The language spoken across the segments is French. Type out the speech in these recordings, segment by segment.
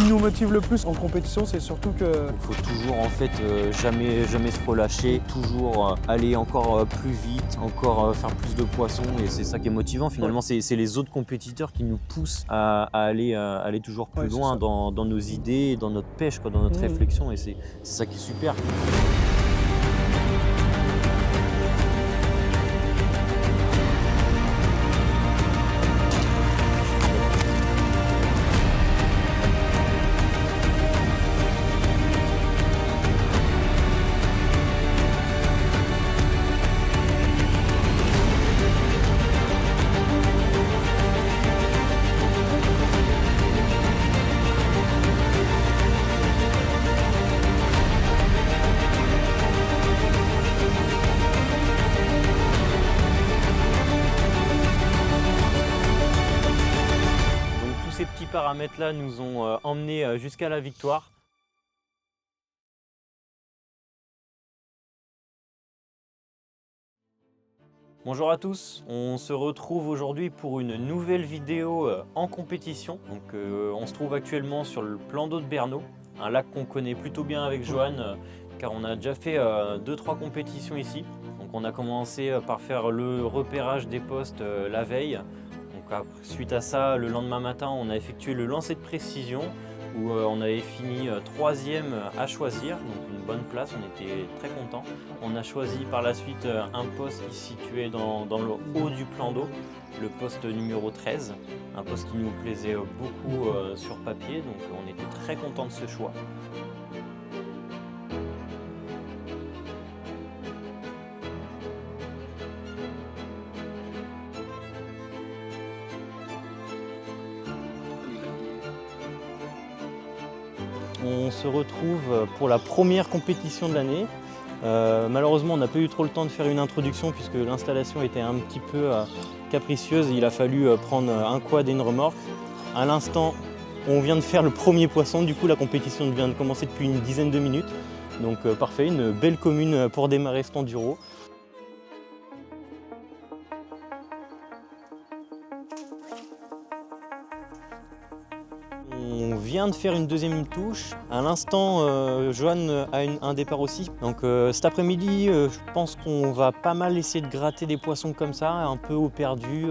qui nous motive le plus en compétition, c'est surtout que... Il faut toujours en fait jamais se relâcher, toujours aller encore plus vite, encore faire plus de poissons et c'est ça qui est motivant finalement. Ouais. C'est les autres compétiteurs qui nous poussent à aller toujours plus loin dans nos idées, dans notre pêche, dans notre réflexion et c'est ça qui est super. Ces petits paramètres là nous ont emmenés jusqu'à la victoire. Bonjour à tous, on se retrouve aujourd'hui pour une nouvelle vidéo en compétition. Donc, on se trouve actuellement sur le plan d'eau de Berneau, un lac qu'on connaît plutôt bien avec Johan car on a déjà fait 2-3 compétitions ici. Donc on a commencé par faire le repérage des postes la veille. Suite à ça, le lendemain matin, on a effectué le lancer de précision où on avait fini 3e à choisir, donc une bonne place, on était très contents. On a choisi par la suite un poste qui se situait dans le haut du plan d'eau, le poste numéro 13, un poste qui nous plaisait beaucoup sur papier, donc on était très contents de ce choix. On se retrouve pour la première compétition de l'année. Malheureusement, on n'a pas eu trop le temps de faire une introduction puisque l'installation était un petit peu capricieuse. Il a fallu prendre un quad et une remorque. À l'instant, on vient de faire le premier poisson. Du coup, la compétition vient de commencer depuis une dizaine de minutes. Donc parfait, une belle commune pour démarrer cet enduro. On vient de faire une deuxième touche. À l'instant, Johan a un départ aussi. Donc cet après-midi, je pense qu'on va pas mal essayer de gratter des poissons comme ça, un peu au perdu,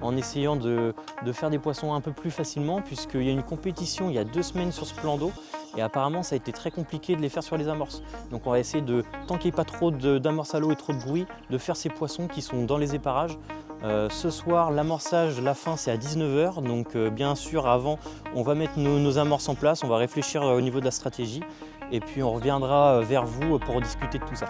en essayant de faire des poissons un peu plus facilement, puisqu'il y a une compétition il y a 2 semaines sur ce plan d'eau. Et apparemment, ça a été très compliqué de les faire sur les amorces. Donc on va essayer de, tant qu'il n'y ait pas trop d'amorces à l'eau et trop de bruit, de faire ces poissons qui sont dans les éparages. Ce soir, l'amorçage, la fin, c'est à 19 h. Donc bien sûr, avant, on va mettre nos amorces en place, on va réfléchir au niveau de la stratégie. Et puis on reviendra vers vous pour discuter de tout ça.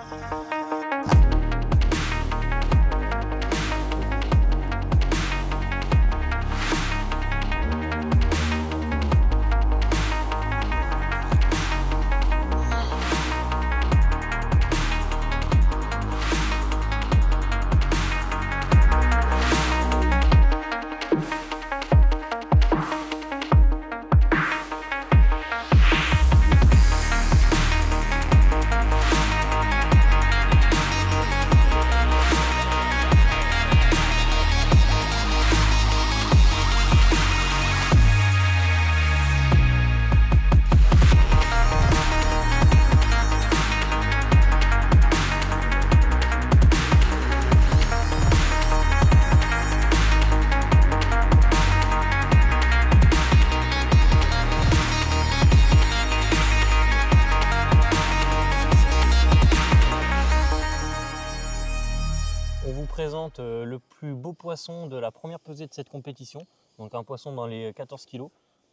On vous présente le plus beau poisson de la première pesée de cette compétition, donc un poisson dans les 14 kg.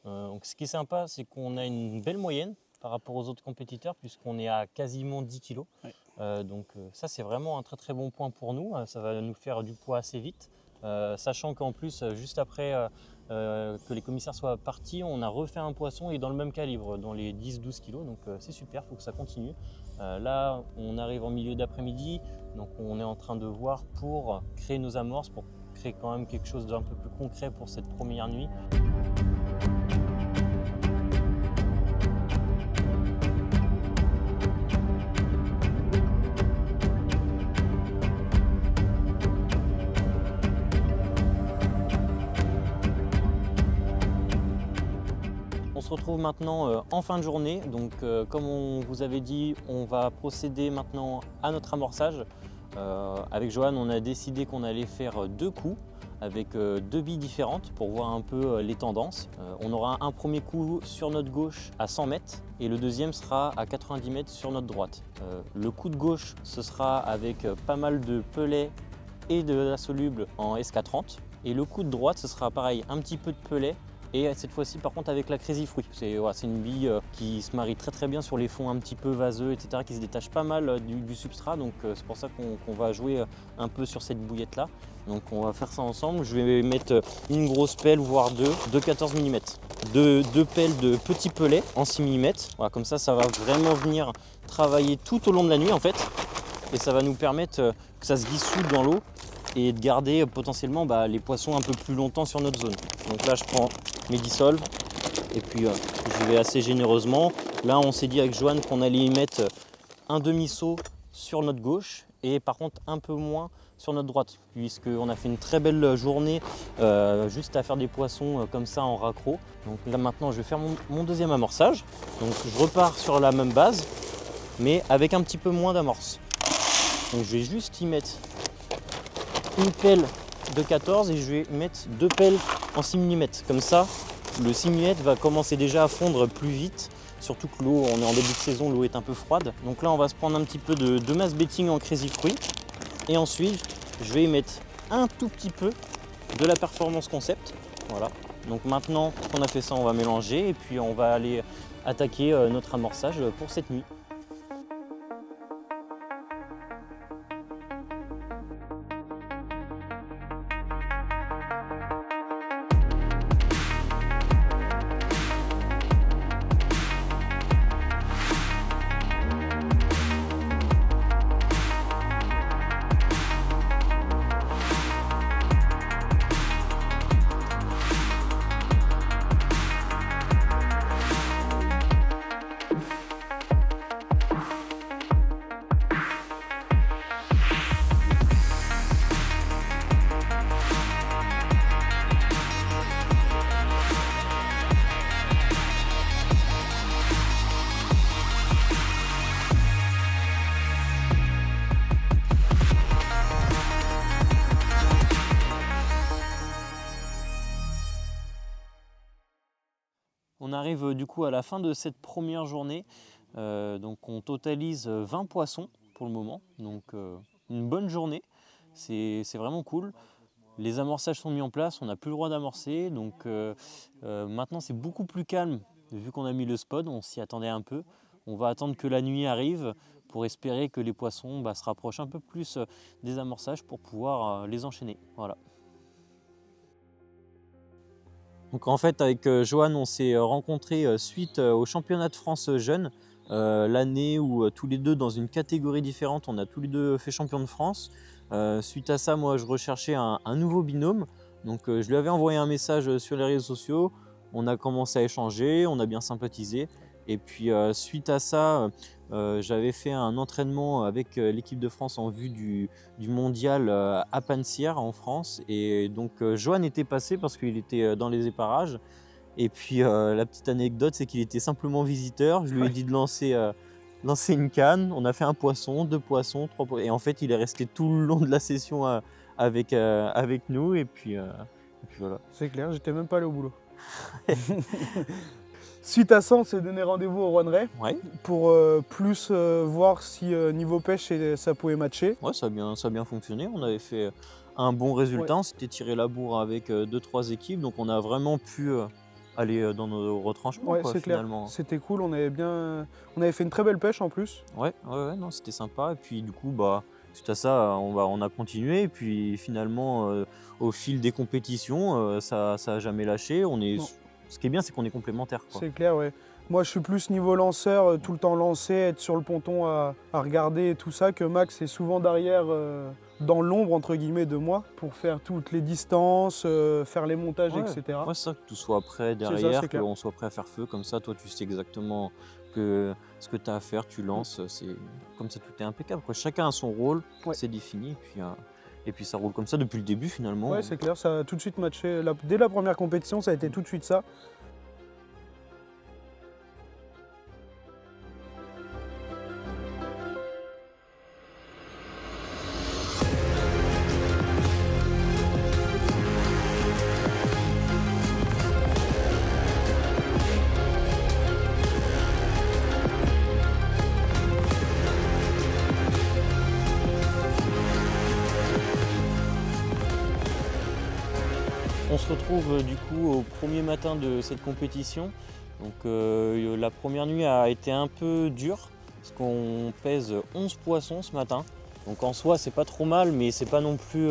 Donc ce qui est sympa, c'est qu'on a une belle moyenne par rapport aux autres compétiteurs puisqu'on est à quasiment 10 kg. Ouais. Donc ça c'est vraiment un très très bon point pour nous, ça va nous faire du poids assez vite. Sachant qu'en plus, juste après que les commissaires soient partis, on a refait un poisson et dans le même calibre, dans les 10-12 kg, donc c'est super, il faut que ça continue. Là, on arrive en milieu d'après-midi, donc on est en train de voir pour créer nos amorces, pour créer quand même quelque chose d'un peu plus concret pour cette première nuit. On se retrouve maintenant en fin de journée. Donc comme on vous avait dit, on va procéder maintenant à notre amorçage. Avec Johan, on a décidé qu'on allait faire 2 coups avec 2 billes différentes pour voir un peu les tendances. On aura un premier coup sur notre gauche à 100 mètres et le deuxième sera à 90 mètres sur notre droite. Le coup de gauche, ce sera avec pas mal de pelets et de la soluble en SK30. Et le coup de droite, ce sera pareil, un petit peu de pellet. Et cette fois-ci, par contre, avec la Crazy Fruit. C'est une bille qui se marie très bien sur les fonds un petit peu vaseux, etc., qui se détache pas mal du substrat. Donc c'est pour ça qu'on va jouer un peu sur cette bouillette-là. Donc on va faire ça ensemble. Je vais mettre une grosse pelle, voire deux, de 14 mm. Deux pelles de petits pellets en 6 mm. Voilà, comme ça va vraiment venir travailler tout au long de la nuit en fait. Et ça va nous permettre que ça se dissoude dans l'eau et de garder potentiellement les poissons un peu plus longtemps sur notre zone. Donc là je prends mes dissolves et puis je vais assez généreusement. Là on s'est dit avec Johan qu'on allait y mettre un demi-seau sur notre gauche et par contre un peu moins sur notre droite, puisqu'on a fait une très belle journée juste à faire des poissons comme ça en raccro. Donc là maintenant je vais faire mon deuxième amorçage. Donc je repars sur la même base mais avec un petit peu moins d'amorce. Donc je vais juste y mettre une pelle de 14 et je vais mettre 2 pelles en 6 mm. Comme ça, le 6 mm va commencer déjà à fondre plus vite. Surtout que l'eau, on est en début de saison, l'eau est un peu froide. Donc là, on va se prendre un petit peu de mass betting en Crazy Fruit. Et ensuite, je vais y mettre un tout petit peu de la Performance Concept. Voilà. Donc maintenant qu'on a fait ça, on va mélanger et puis on va aller attaquer notre amorçage pour cette nuit. On arrive du coup à la fin de cette première journée, donc on totalise 20 poissons pour le moment, donc une bonne journée, c'est vraiment cool. Les amorçages sont mis en place, on n'a plus le droit d'amorcer, donc maintenant c'est beaucoup plus calme vu qu'on a mis le spot, on s'y attendait un peu. On va attendre que la nuit arrive pour espérer que les poissons se rapprochent un peu plus des amorçages pour pouvoir les enchaîner. Voilà. Donc en fait avec Johan on s'est rencontrés suite au championnat de France jeunes, l'année où tous les deux dans une catégorie différente on a tous les deux fait champion de France. Suite à ça moi je recherchais un nouveau binôme, donc je lui avais envoyé un message sur les réseaux sociaux, on a commencé à échanger, on a bien sympathisé et puis suite à ça j'avais fait un entraînement avec l'équipe de France en vue du mondial à Pansières en France et donc Johan était passé parce qu'il était dans les éparages et puis la petite anecdote c'est qu'il était simplement visiteur, je lui ai dit de lancer une canne, on a fait un poisson, 2 poissons, 3 poissons et en fait il est resté tout le long de la session avec nous et puis voilà. C'est clair, j'étais même pas allé au boulot. Suite à ça, on s'est donné rendez-vous au Rouennais pour plus voir si niveau pêche ça pouvait matcher. Ouais, ça a bien fonctionné. On avait fait un bon résultat. On s'était tiré la bourre avec 2-3 équipes. Donc on a vraiment pu aller dans nos retranchements. Ouais, c'est clair. C'était cool. On avait fait une très belle pêche en plus. Ouais, non, c'était sympa. Et puis du coup, suite à ça, on a continué. Et puis finalement, au fil des compétitions, ça n'a jamais lâché. Ce qui est bien, c'est qu'on est complémentaires. C'est clair, ouais. Moi, je suis plus niveau lanceur, tout le temps lancé, être sur le ponton à regarder et tout ça, que Max est souvent derrière, dans l'ombre, entre guillemets, de moi, pour faire toutes les distances, faire les montages, etc. Ouais, c'est ça, que tout soit prêt derrière, qu'on soit prêt à faire feu, comme ça, toi, tu sais exactement ce que tu as à faire, tu lances, comme ça, tout est impeccable, quoi. Chacun a son rôle, c'est défini, et puis ça roule comme ça depuis le début finalement. Ouais, c'est clair, ça a tout de suite matché. Dès la première compétition, ça a été tout de suite ça. se retrouve du coup au premier matin de cette compétition. Donc la première nuit a été un peu dure parce qu'on pèse 11 poissons ce matin. Donc en soi c'est pas trop mal, mais c'est pas non plus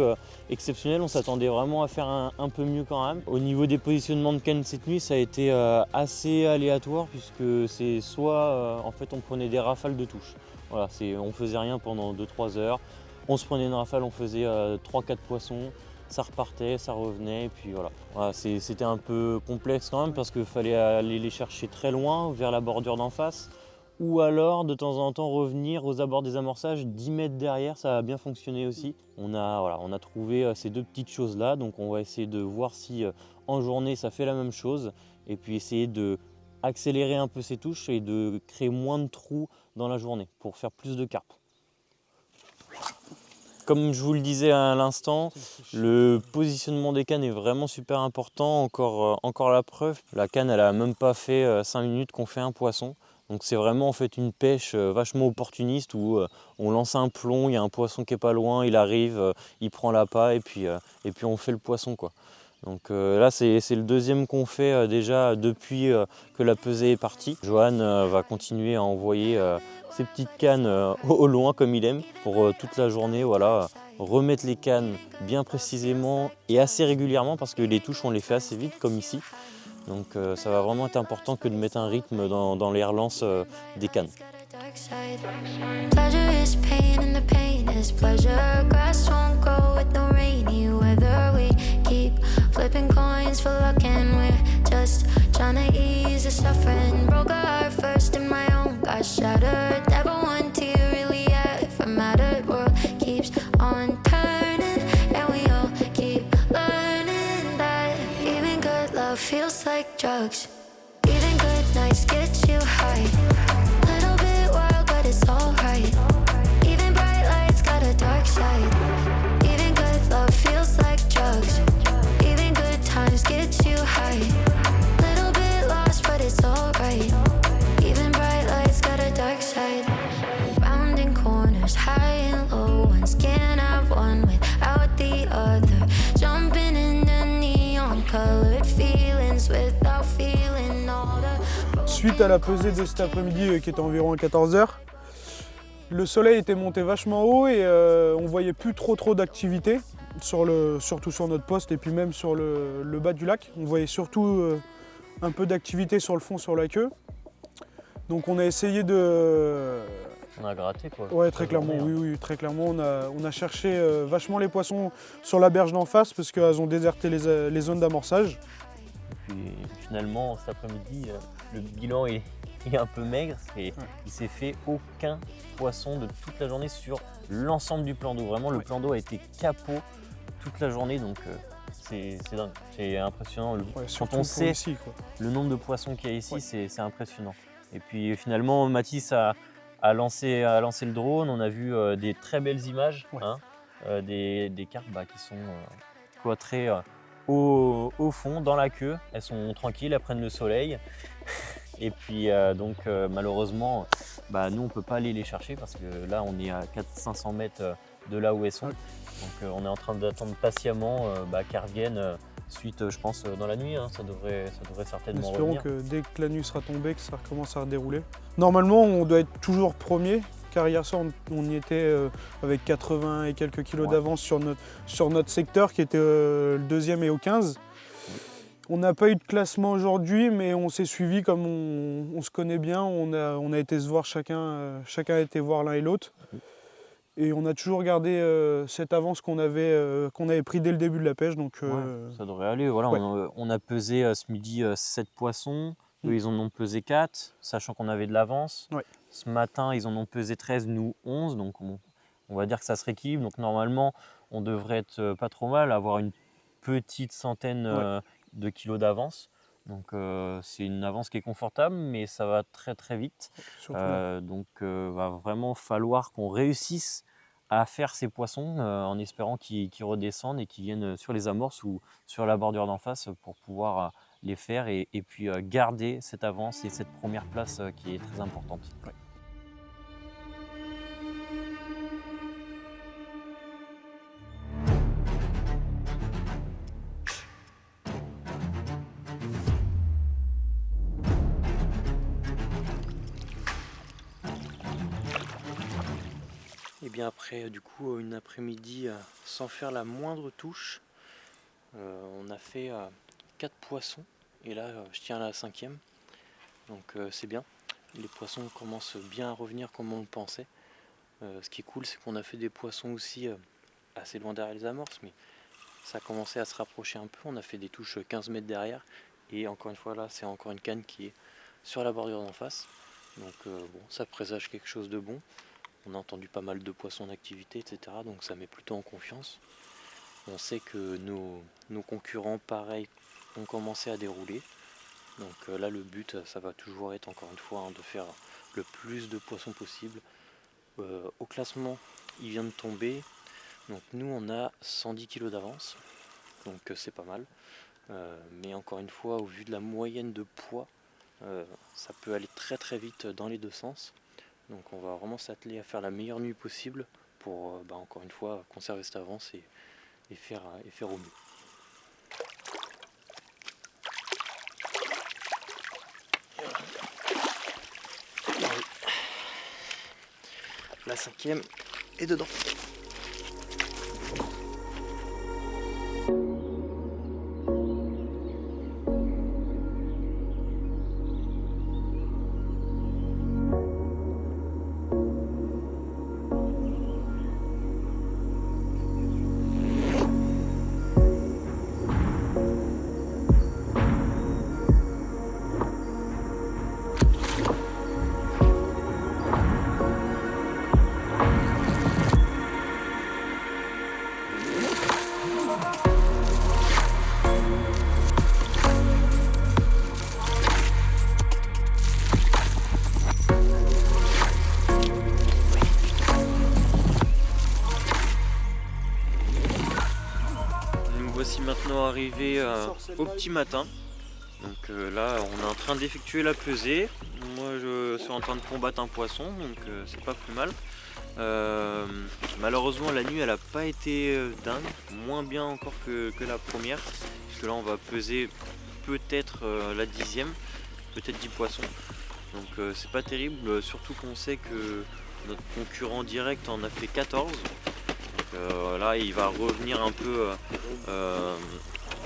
exceptionnel. On s'attendait vraiment à faire un peu mieux quand même. Au niveau des positionnements de canne cette nuit, ça a été assez aléatoire puisque c'est soit en fait on prenait des rafales de touches. Voilà, on faisait rien pendant 2-3 heures. On se prenait une rafale, on faisait 3-4 poissons. Ça repartait, ça revenait, et puis voilà c'était un peu complexe quand même parce qu'il fallait aller les chercher très loin, vers la bordure d'en face, ou alors de temps en temps revenir aux abords des amorçages, 10 mètres derrière, ça a bien fonctionné aussi. On a trouvé ces deux petites choses là, donc on va essayer de voir si en journée ça fait la même chose, et puis essayer de accélérer un peu ces touches et de créer moins de trous dans la journée pour faire plus de carpes. Comme je vous le disais à l'instant, le positionnement des cannes est vraiment super important. Encore la preuve, la canne elle a même pas fait 5 minutes qu'on fait un poisson. Donc c'est vraiment en fait une pêche vachement opportuniste où on lance un plomb, il y a un poisson qui est pas loin, il arrive, il prend l'appât et puis on fait le poisson quoi. Donc là c'est le deuxième qu'on fait déjà depuis que la pesée est partie. Johan va continuer à envoyer ces petites cannes au loin comme il aime pour toute la journée, voilà, remettre les cannes bien précisément et assez régulièrement parce que les touches on les fait assez vite comme ici. Donc ça va vraiment être important que de mettre un rythme dans les relances des cannes. Flipping coins for luck and we're just trying to ease the suffering. Broke a heart first and my own got shattered. Never one tear really ever mattered. World keeps on turning and we all keep learning that even good love feels like drugs. Even good nights get you high. Little bit wild but it's alright. Even bright lights got a dark side. Even good love feels like drugs. Times get you high. Little bit lost, but it's alright. Even bright lights got a dark side. Rounding corners, high and low ones. Can't have one without the other. Jumping in the neon colored feelings without feeling all the. Suite à la pesée de cet après-midi qui était environ à 14h, le soleil était monté vachement haut et on voyait plus trop d'activité. Surtout sur notre poste et puis même sur le bas du lac. On voyait surtout un peu d'activité sur le fond, sur la queue. Donc on a essayé de... On a gratté quoi. Ouais, très clairement, oui, très clairement. On a cherché vachement les poissons sur la berge d'en face parce qu'elles ont déserté les zones d'amorçage. Puis finalement, cet après-midi, le bilan est un peu maigre et il s'est fait aucun poisson de toute la journée sur l'ensemble du plan d'eau. Vraiment, le plan d'eau a été capot toute la journée, donc c'est dingue, c'est impressionnant. Quand on sait ici, le nombre de poissons qu'il y a ici, c'est impressionnant. Et puis finalement, Mathis a lancé le drone, on a vu des très belles images, des carpes qui sont cloîtrées au fond, dans la queue. Elles sont tranquilles, elles prennent le soleil. Et puis malheureusement, nous on peut pas aller les chercher parce que là on est à 400-500 mètres de là où elles sont. Donc on est en train d'attendre patiemment qu'elles reviennent suite, je pense, dans la nuit. Ça devrait certainement revenir. Espérons que dès que la nuit sera tombée, que ça recommence à redérouler. Normalement, on doit être toujours premier, car hier soir, on y était avec 80 et quelques kilos d'avance sur notre secteur, qui était le deuxième et au 15. On n'a pas eu de classement aujourd'hui, mais on s'est suivi comme on se connaît bien. On a été se voir, chacun a été voir l'un et l'autre. Et on a toujours gardé cette avance qu'on avait pris dès le début de la pêche. Donc, ça devrait aller. Voilà, on a pesé ce midi 7 poissons. Eux, ils en ont pesé 4, sachant qu'on avait de l'avance. Ce matin, ils en ont pesé 13, nous 11. Donc on va dire que ça se rééquilibre. Donc normalement, on devrait être pas trop mal, avoir une petite centaine de kilos d'avance. Donc c'est une avance qui est confortable, mais ça va très vite. Donc va vraiment falloir qu'on réussisse à faire ces poissons en espérant qu'ils redescendent et qu'ils viennent sur les amorces ou sur la bordure d'en face pour pouvoir les faire et puis garder cette avance et cette première place qui est très importante. Et bien après du coup une après-midi sans faire la moindre touche, on a fait 4 poissons et là je tiens à la 5e, donc c'est bien. Les poissons commencent bien à revenir comme on le pensait. Ce qui est cool, c'est qu'on a fait des poissons aussi assez loin derrière les amorces, mais ça a commencé à se rapprocher un peu. On a fait des touches 15 mètres derrière et encore une fois là c'est encore une canne qui est sur la bordure d'en face, donc bon, ça présage quelque chose de bon. On a entendu pas mal de poissons en activité, etc. Donc ça met plutôt en confiance. On sait que nos concurrents, pareil, ont commencé à dérouler. Donc là, le but, ça va toujours être, encore une fois, de faire le plus de poissons possible. Au classement, il vient de tomber. Donc nous, on a 110 kg d'avance. Donc c'est pas mal. Mais encore une fois, au vu de la moyenne de poids, ça peut aller très très vite dans les deux sens. Donc on va vraiment s'atteler à faire la meilleure nuit possible pour encore une fois conserver cette avance et faire au mieux. La 5e est dedans. Voici maintenant arrivé au petit matin. Donc là on est en train d'effectuer la pesée. Moi je suis en train de combattre un poisson, donc c'est pas plus mal. Malheureusement la nuit elle a pas été dingue, moins bien encore que la première, puisque là on va peser peut-être la 10e, peut-être 10 poissons. Donc c'est pas terrible, surtout qu'on sait que notre concurrent direct en a fait 14. Là il va revenir un peu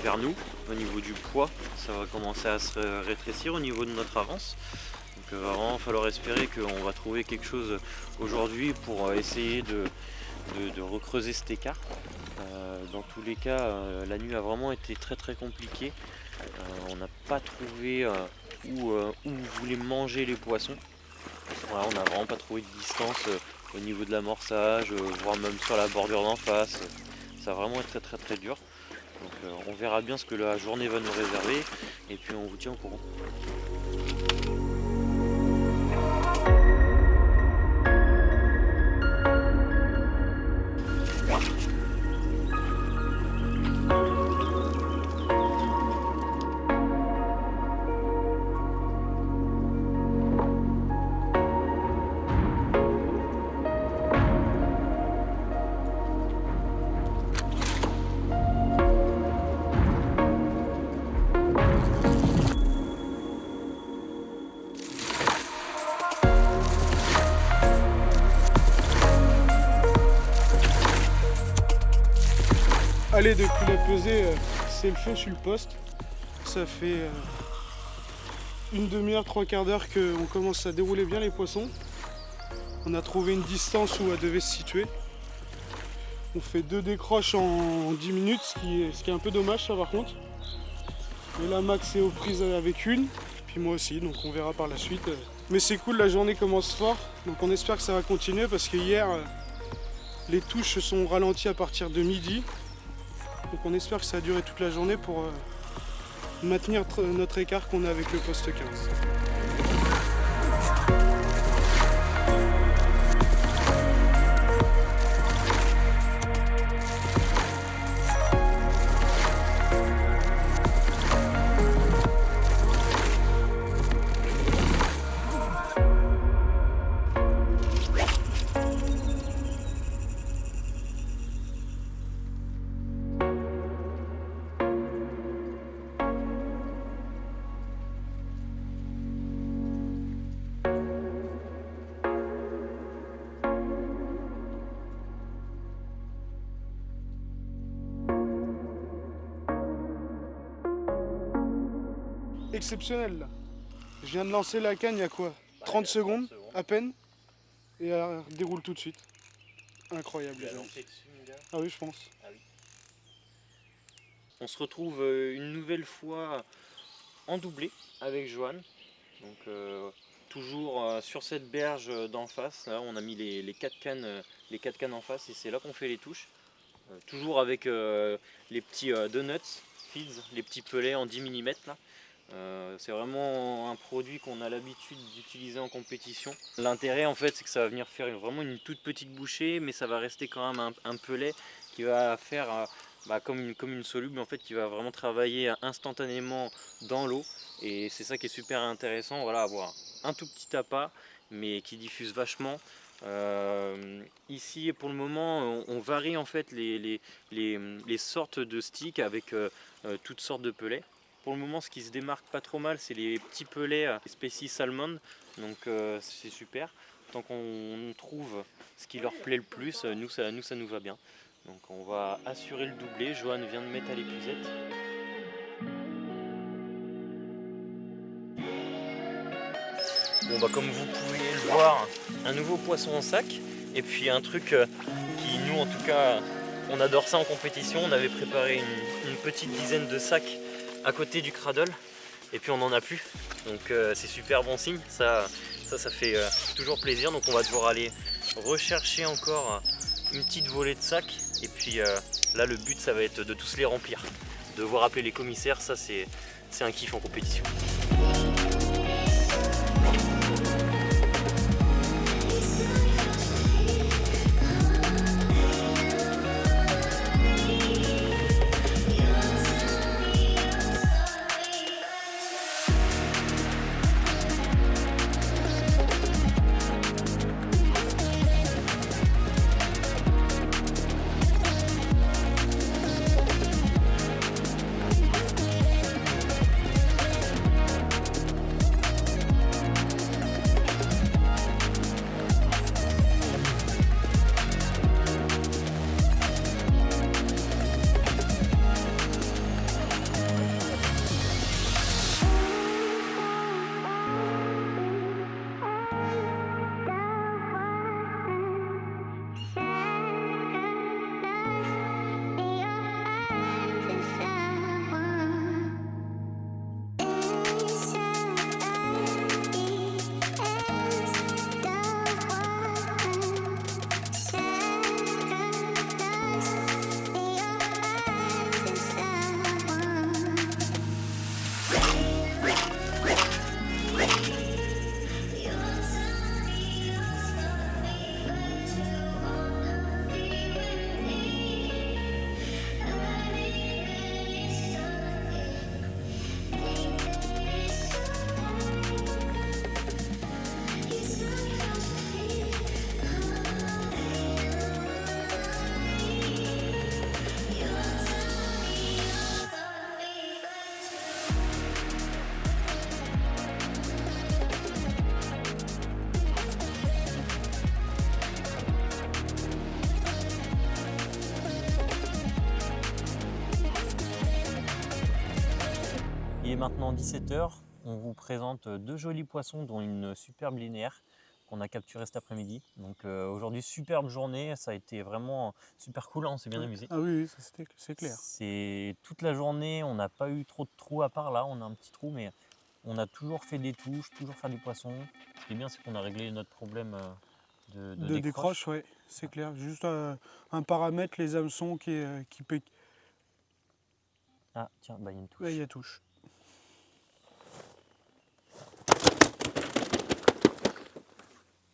vers nous au niveau du poids, ça va commencer à se rétrécir au niveau de notre avance. Donc il va vraiment falloir espérer qu'on va trouver quelque chose aujourd'hui pour essayer de recreuser cet écart. Dans tous les cas, la nuit a vraiment été très très compliquée. On n'a pas trouvé où voulaient manger les poissons. Voilà, on n'a vraiment pas trouvé de distance au niveau de l'amorçage, voire même sur la bordure d'en face. Ça va vraiment être très très très dur. Donc on verra bien ce que la journée va nous réserver et puis on vous tient au courant. Allez, depuis la pesée, c'est le feu sur le poste. Ça fait une demi-heure, 3/4 d'heure qu'on commence à dérouler bien les poissons. On a trouvé une distance où elle devait se situer. On fait 2 décroches en 10 minutes, ce qui est un peu dommage ça par contre. Et là Max est aux prises avec une, puis moi aussi, donc on verra par la suite. Mais c'est cool, la journée commence fort, donc on espère que ça va continuer parce que hier les touches se sont ralenties à partir de midi. Donc on espère que ça va durer toute la journée pour maintenir notre écart qu'on a avec le poste 15. exceptionnel là. Je viens de lancer la canne il y a quoi 30 secondes à peine. Et elle déroule tout de suite. Incroyable les gens. Ah oui, je pense. On se retrouve une nouvelle fois en doublé avec Johan. Donc toujours sur cette berge d'en face. Là, on a mis les 4 cannes en face et c'est là qu'on fait les touches. Toujours avec les petits donuts, feeds, les petits pelets en 10 mm là. C'est vraiment un produit qu'on a l'habitude d'utiliser en compétition. L'intérêt en fait c'est que ça va venir faire vraiment une toute petite bouchée, mais ça va rester quand même un pelet qui va faire comme une soluble en fait, qui va vraiment travailler instantanément dans l'eau, et c'est ça qui est super intéressant, voilà, avoir un tout petit appât mais qui diffuse vachement. Ici pour le moment on varie en fait les sortes de sticks avec toutes sortes de pelets. Pour le moment, ce qui se démarque pas trop mal, c'est les petits pelets Species Salmon, donc c'est super. Tant qu'on trouve ce qui leur plaît le plus, nous ça nous va bien. Donc on va assurer le doublé. Johan vient de mettre à l'épuisette. Bon bah comme vous pouvez le voir, un nouveau poisson en sac, et puis un truc qui nous en tout cas, on adore ça en compétition. On avait préparé une petite dizaine de sacs à côté du cradle et puis on n'en a plus, donc c'est super bon signe, ça fait toujours plaisir. Donc on va devoir aller rechercher encore une petite volée de sacs, et puis là le but ça va être de tous les remplir, devoir appeler les commissaires, ça c'est un kiff en compétition. Il est maintenant 17 h, on vous présente 2 jolis poissons dont une superbe linéaire qu'on a capturée cet après-midi. Donc aujourd'hui superbe journée, ça a été vraiment super cool, on s'est bien amusé. Ah oui, c'est clair. C'est toute la journée, on n'a pas eu trop de trous à part là, on a un petit trou, mais on a toujours fait des touches, toujours faire du poisson. Ce qui est bien, c'est qu'on a réglé notre problème de décroche. Ouais, c'est clair. Juste un paramètre, les hameçons qui peut... Ah tiens, bah il y a une touche. Ouais, il y a touche.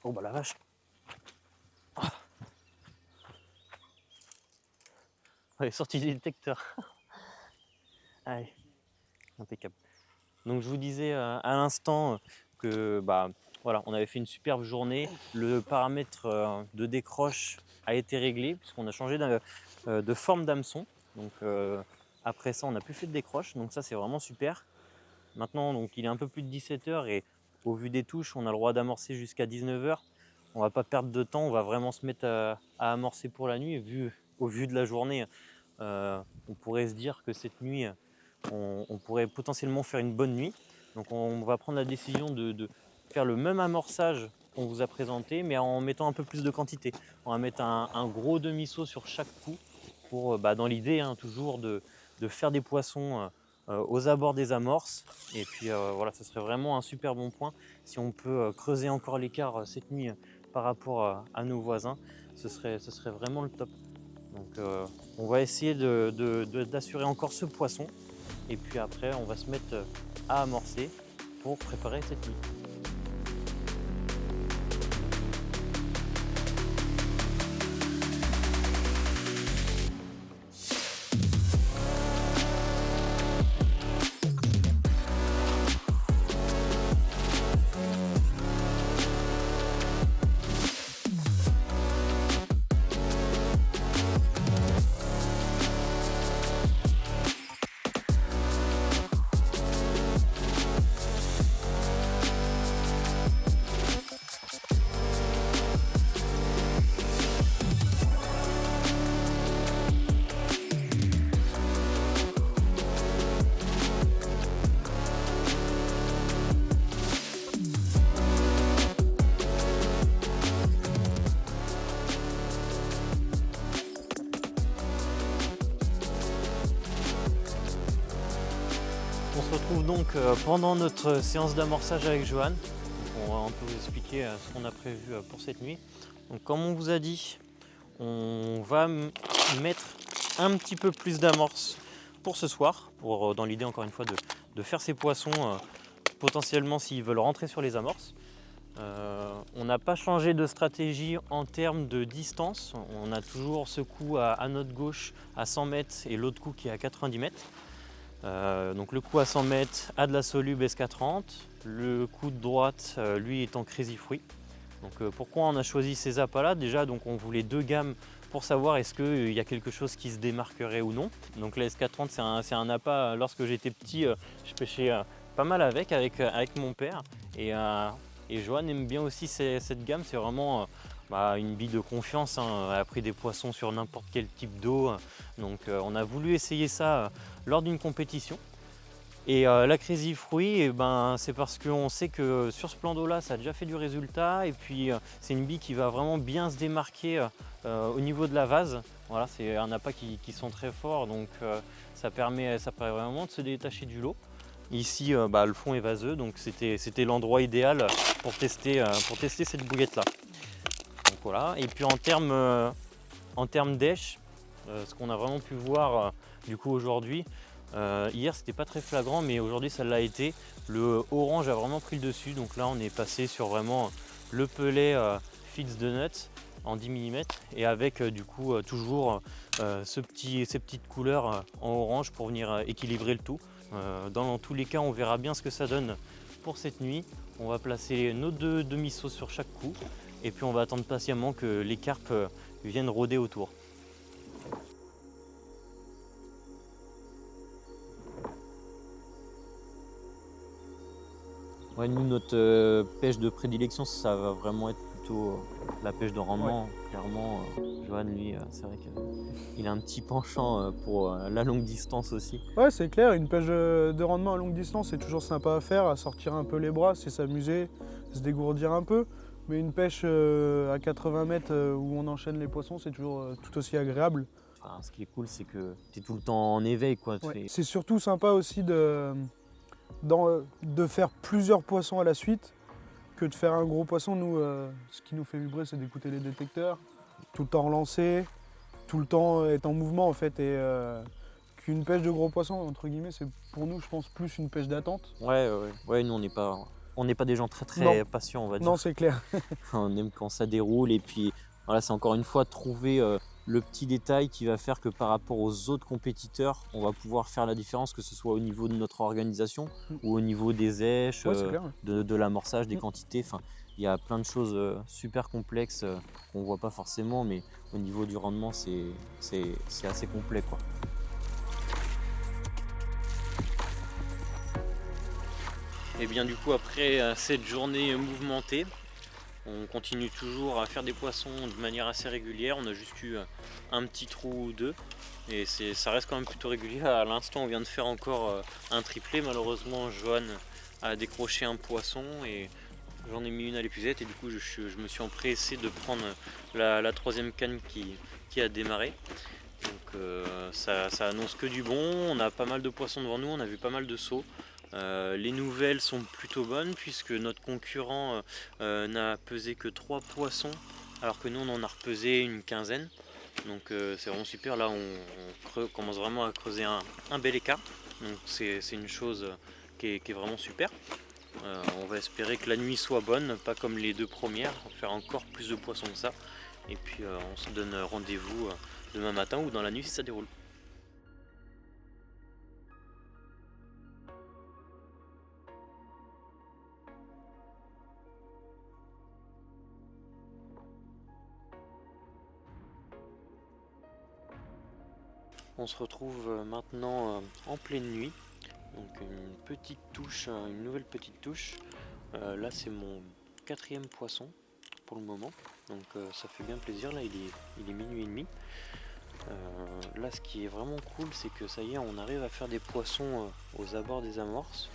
Oh bah la vache. Ah. Elle est sortie du détecteur. Allez, impeccable. Donc je vous disais à l'instant que voilà, on avait fait une superbe journée. Le paramètre de décroche a été réglé puisqu'on a changé de forme d'hameçon. Donc après ça, on n'a plus fait de décroche. Donc ça, c'est vraiment super. Maintenant, donc, il est un peu plus de 17 h et au vu des touches, on a le droit d'amorcer jusqu'à 19 h. On ne va pas perdre de temps, on va vraiment se mettre à amorcer pour la nuit. Et au vu de la journée, on pourrait se dire que cette nuit, on pourrait potentiellement faire une bonne nuit. Donc on va prendre la décision de faire le même amorçage qu'on vous a présenté, mais en mettant un peu plus de quantité. On va mettre un gros demi-seau sur chaque coup pour, dans l'idée toujours de faire des poissons aux abords des amorces. Et puis voilà, ce serait vraiment un super bon point. Si on peut creuser encore l'écart cette nuit par rapport à nos voisins, ce serait vraiment le top. Donc on va essayer d'assurer encore ce poisson. Et puis après, on va se mettre à amorcer pour préparer cette nuit. On se retrouve donc pendant notre séance d'amorçage avec Johan. On va un peu vous expliquer ce qu'on a prévu pour cette nuit. Donc comme on vous a dit, on va mettre un petit peu plus d'amorce pour ce soir, dans l'idée encore une fois de faire ces poissons potentiellement s'ils veulent rentrer sur les amorces. On n'a pas changé de stratégie en termes de distance. On a toujours ce coup à notre gauche à 100 mètres et l'autre coup qui est à 90 mètres. Donc le coup à 100 mètres a de la soluble SK30, le coup de droite lui est en Crazy Fruit. Donc pourquoi on a choisi ces appâts là? Déjà donc on voulait deux gammes pour savoir est-ce qu'il y a quelque chose qui se démarquerait ou non. Donc la SK30 c'est un appât, lorsque j'étais petit je pêchais pas mal avec mon père et Johan aime bien aussi cette gamme. C'est vraiment une bille de confiance, hein. Elle a pris des poissons sur n'importe quel type d'eau, donc on a voulu essayer ça lors d'une compétition. Et la Crazy Fruit, c'est parce qu'on sait que sur ce plan d'eau là ça a déjà fait du résultat, et puis c'est une bille qui va vraiment bien se démarquer au niveau de la vase. Voilà, c'est un appât qui sont très forts, donc ça permet vraiment de se détacher du lot. Ici le fond est vaseux, donc c'était l'endroit idéal pour tester cette bouillette là. Donc voilà. Et puis en termes d'èche, ce qu'on a vraiment pu voir du coup aujourd'hui, hier c'était pas très flagrant, mais aujourd'hui ça l'a été. Le orange a vraiment pris le dessus, donc là on est passé sur vraiment le pelet Fitz de Nuts en 10 mm et avec du coup toujours ces petites couleurs en orange pour venir équilibrer le tout. Dans tous les cas on verra bien ce que ça donne pour cette nuit. On va placer nos deux demi-sauts sur chaque coup et puis on va attendre patiemment que les carpes viennent rôder autour. Ouais, nous notre pêche de prédilection ça va vraiment être plutôt la pêche de rendement. Ouais. Clairement, Johan lui c'est vrai qu'il a un petit penchant pour la longue distance aussi. Ouais, c'est clair, une pêche de rendement à longue distance c'est toujours sympa à faire, à sortir un peu les bras, c'est s'amuser, se dégourdir un peu. Mais une pêche à 80 mètres où on enchaîne les poissons, c'est toujours tout aussi agréable. Enfin, ce qui est cool, c'est que tu es tout le temps en éveil, quoi. Ouais. C'est surtout sympa aussi de faire plusieurs poissons à la suite que de faire un gros poisson. Nous, ce qui nous fait vibrer, c'est d'écouter les détecteurs, tout le temps relancer, tout le temps être en mouvement en fait. Et qu'une pêche de gros poissons, entre guillemets, c'est pour nous, je pense, plus une pêche d'attente. Ouais, nous on n'est pas des gens très patients, on va dire. Non, c'est clair. On aime quand ça déroule, et puis voilà, c'est encore une fois trouver le petit détail qui va faire que par rapport aux autres compétiteurs, on va pouvoir faire la différence, que ce soit au niveau de notre organisation ou au niveau des èches, de l'amorçage, des quantités. Enfin, il y a plein de choses super complexes qu'on ne voit pas forcément, mais au niveau du rendement, c'est assez complet, quoi. Et bien du coup, après cette journée mouvementée, on continue toujours à faire des poissons de manière assez régulière. On a juste eu un petit trou ou deux et ça reste quand même plutôt régulier. À l'instant on vient de faire encore un triplé. Malheureusement Johan à décrocher un poisson et j'en ai mis une à l'épuisette et du coup je me suis empressé de prendre la troisième canne qui a démarré. Donc ça annonce que du bon, on a pas mal de poissons devant nous, on a vu pas mal de sauts. Les nouvelles sont plutôt bonnes puisque notre concurrent n'a pesé que 3 poissons alors que nous on en a repesé une quinzaine. Donc c'est vraiment super, là on commence vraiment à creuser un bel écart. Donc c'est une chose qui est vraiment super. On va espérer que la nuit soit bonne, pas comme les 2 premières, on va faire encore plus de poissons que ça. Et puis on se donne rendez-vous demain matin ou dans la nuit si ça déroule. On se retrouve maintenant en pleine nuit. Donc une petite touche, une nouvelle petite touche. Là c'est mon 4e poisson pour le moment. Donc ça fait bien plaisir. Là il est minuit et demi. Là ce qui est vraiment cool c'est que ça y est on arrive à faire des poissons aux abords des amorces.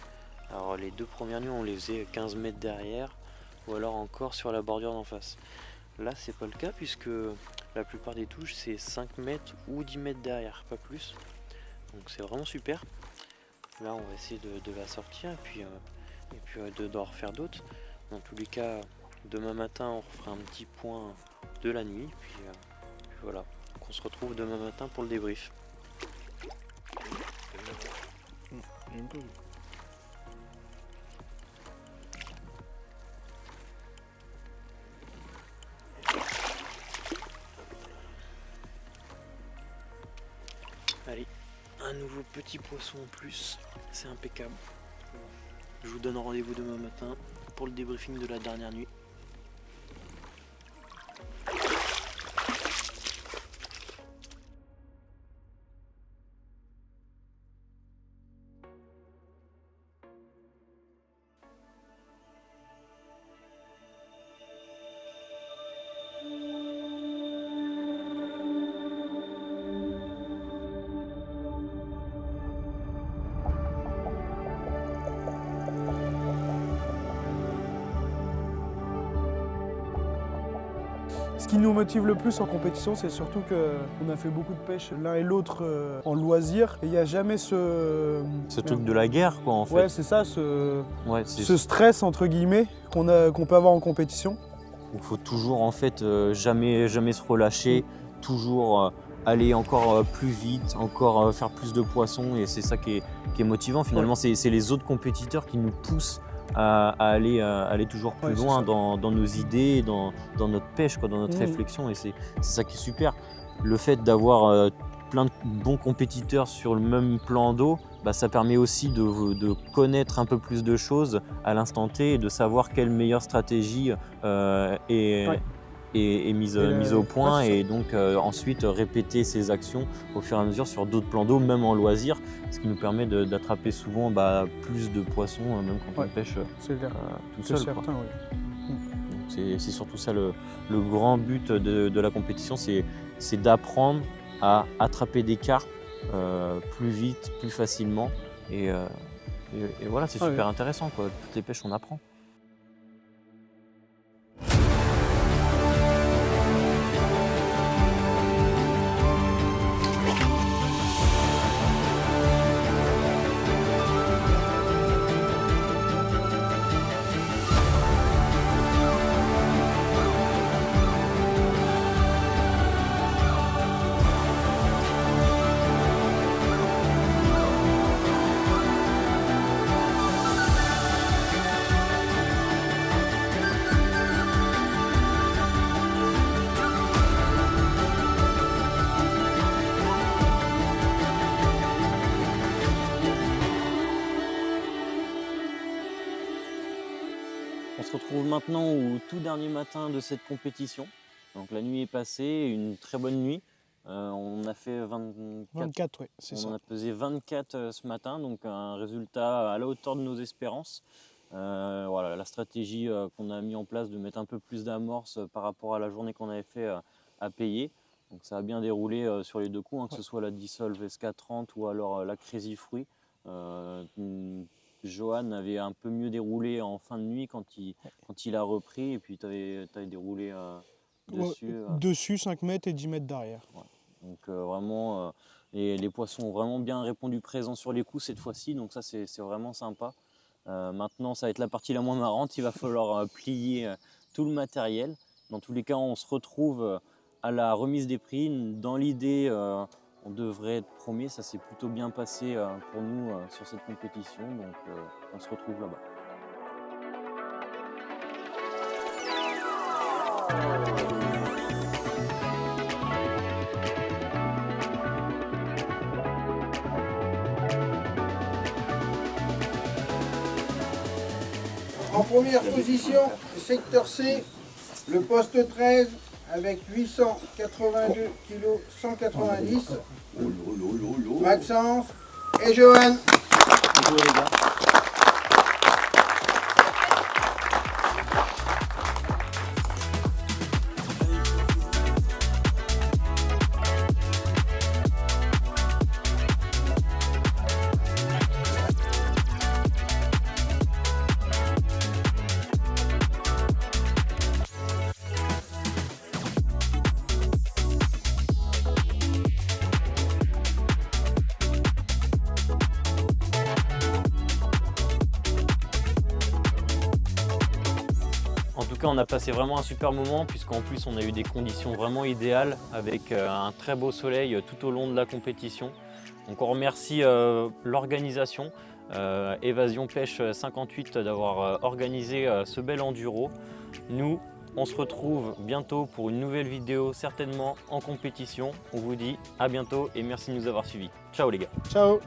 Alors les 2 premières nuits on les faisait 15 mètres derrière ou alors encore sur la bordure d'en face. Là c'est pas le cas puisque la plupart des touches c'est 5 mètres ou 10 mètres derrière, pas plus. Donc c'est vraiment super. Là on va essayer de la sortir et puis d'en refaire d'autres. Dans tous les cas demain matin on refera un petit point de la nuit puis voilà. Donc on se retrouve demain matin pour le débrief. Allez, un nouveau petit poisson en plus, c'est impeccable. Je vous donne rendez-vous demain matin pour le débriefing de la dernière nuit. Ce qui nous motive le plus en compétition, c'est surtout qu'on a fait beaucoup de pêche l'un et l'autre en loisir. Et il n'y a jamais ce truc de la guerre quoi en fait. Ouais, c'est ça, Ouais, ce stress entre guillemets qu'on peut avoir en compétition. Il faut toujours en fait jamais se relâcher, toujours aller encore plus vite, encore faire plus de poissons et c'est ça qui est motivant finalement. Ouais. C'est les autres compétiteurs qui nous poussent à aller toujours plus loin dans nos idées, dans notre pêche, quoi, dans notre réflexion et c'est ça qui est super. Le fait d'avoir plein de bons compétiteurs sur le même plan d'eau, bah, ça permet aussi de connaître un peu plus de choses à l'instant T et de savoir quelle meilleure stratégie est mise au point et donc ensuite répéter ces actions au fur et à mesure sur d'autres plans d'eau, même en loisir, ce qui nous permet d'attraper souvent plus de poissons, même quand on pêche tout seul. Certain, c'est surtout ça le grand but de la compétition, c'est d'apprendre à attraper des carpes plus vite, plus facilement et voilà, c'est super intéressant quoi. Toutes les pêches on apprend. On se retrouve maintenant au tout dernier matin de cette compétition. Donc la nuit est passée, une très bonne nuit. On a fait 24, ouais, c'est on ça. en a pesé 24 ce matin, donc un résultat à la hauteur de nos espérances. Voilà, la stratégie qu'on a mis en place de mettre un peu plus d'amorce par rapport à la journée qu'on avait fait a payé. Donc ça a bien déroulé sur les 2 coups, que ce soit la Dissolve SK30 ou alors la Crazy Fruit. Johan avait un peu mieux déroulé en fin de nuit quand il a repris, et puis tu avais déroulé dessus. Dessus, 5 mètres et 10 mètres derrière. Ouais. Donc vraiment, les poissons ont vraiment bien répondu présent sur les coups cette fois-ci, donc ça c'est vraiment sympa. Maintenant, ça va être la partie la moins marrante, il va falloir plier tout le matériel. Dans tous les cas, on se retrouve à la remise des prix. Dans l'idée, on devrait être premier, ça s'est plutôt bien passé pour nous sur cette compétition, donc on se retrouve là-bas. En première position, secteur C, le poste 13 avec 882 kg 190. Maxence et Johan. Bonjour les gars. En tout cas, on a passé vraiment un super moment, puisqu'en plus on a eu des conditions vraiment idéales avec un très beau soleil tout au long de la compétition. Donc on remercie l'organisation, Évasion Pêche 58, d'avoir organisé ce bel enduro. Nous, on se retrouve bientôt pour une nouvelle vidéo, certainement en compétition. On vous dit à bientôt et merci de nous avoir suivis. Ciao les gars. Ciao.